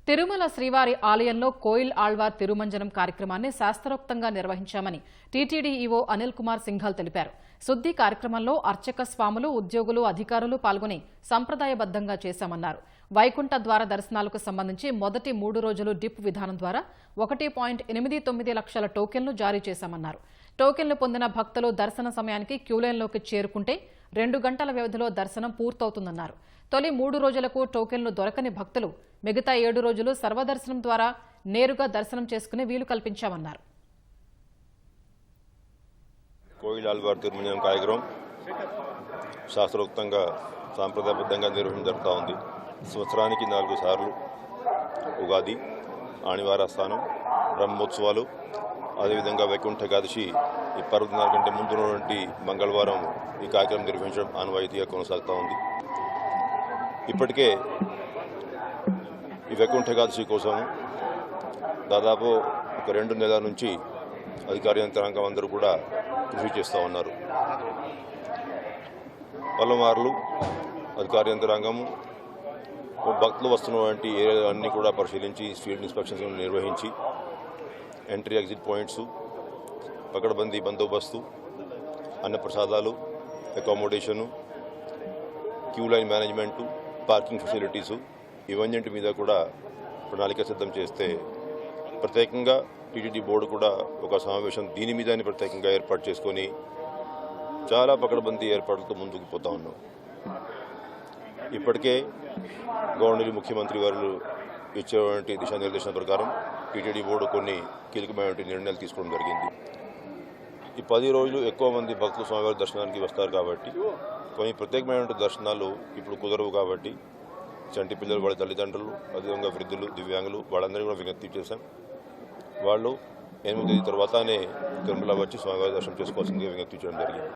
తిరుమల శ్రీవారి ఆలయంలో కోయిల్ ఆళ్వార్ తిరుమంజనం కార్యక్రమాన్ని శాస్త్రోక్తంగా నిర్వహించామని టీటీడీ ఈవో అనిల్ కుమార్ సింఘాల్ తెలిపారు. శుద్ధి కార్యక్రమంలో అర్చక స్వాములు, ఉద్యోగులు, అధికారులు పాల్గొని సంప్రదాయబద్దంగా చేశామన్నారు. వైకుంఠ ద్వార దర్శనాలకు సంబంధించి మొదటి 3 రోజులు డిప్ విధానం ద్వారా 1.89 లక్షల టోకెన్లు జారీ చేశామన్నారు. టోకెన్లు పొందిన భక్తులు దర్శన సమయానికి క్యూలైన్లోకి చేరుకుంటే 2 గంటల వ్యవధిలో దర్శనం పూర్తవుతుందన్నారు. తొలి 3 రోజులకు టోకెన్లు దొరకని భక్తులు మిగతా 7 రోజులు సర్వదర్శనం ద్వారా నేరుగా దర్శనం చేసుకునే వీలు కల్పించామన్నారు. కోయిల్ ఆళ్వార్ తిరుమంజనం కార్యక్రమం శాస్త్రోక్తంగా సాంప్రదాయబద్ధంగా నిర్వహణ జరుగుతూ ఉంది. సంవత్సరానికి 4 సార్లు ఉగాది, ఆణివార స్థానం, బ్రహ్మోత్సవాలు, అదేవిధంగా వైకుంఠ ఏకాదశి ఈ పర్వదినాల కంటే ముందున్నటువంటి మంగళవారం ఈ కార్యక్రమం నిర్వహించడం ఆనవాయితీగా కొనసాగుతూ ఉంది. ఇప్పటికే ఈ వైకుంఠ ఏకాదశి కోసం దాదాపు ఒక 2 నెలల నుంచి అధికార యంత్రాంగం అందరూ కూడా కృషి చేస్తూ ఉన్నారు. పలుమార్లు అధికార యంత్రాంగము భక్తులు వస్తున్నటువంటి ఏరియాలన్నీ కూడా పరిశీలించి ఫీల్డ్ ఇన్స్పెక్షన్స్ నిర్వహించి ఎంట్రీ ఎగ్జిట్ పాయింట్స్, పకడ్బందీ బందోబస్తు, అన్నప్రసాదాలు, accommodation, queue line management, parking facilities ఇవన్నింటి మీద కూడా ప్రణాళిక సిద్ధం చేస్తే ప్రత్యేకంగా టీటీడీ బోర్డు కూడా ఒక సమావేశం దీని మీద ప్రత్యేకంగా ఏర్పాటు చేసుకొని చాలా పకడ్బందీ ఏర్పాట్లతో ముందుకు పోతా ఉన్నాం. ఇప్పటికే గవర్నర్ ముఖ్యమంత్రి వారు ఇచ్చేటువంటి దిశానిర్దేశం ప్రకారం టీటీడీ బోర్డు కొన్ని కీలకమైనటువంటి నిర్ణయాలు తీసుకోవడం జరిగింది. ఈ 10 రోజులు ఎక్కువ మంది భక్తులు స్వామివారి దర్శనానికి వస్తారు కాబట్టి కొన్ని ప్రత్యేకమైనటువంటి దర్శనాలు ఇప్పుడు కుదరవు కాబట్టి చంటి పిల్లలు, వాళ్ళ తల్లిదండ్రులు, అదేవిధంగా వృద్ధులు, దివ్యాంగులు వాళ్ళందరినీ కూడా విజ్ఞప్తి చేశాం. వాళ్ళు 8 తేదీ తర్వాతనే తిరుమల వచ్చి స్వామివారి దర్శనం చేసుకోవాల్సిందిగా విజ్ఞప్తి చేయడం జరిగింది.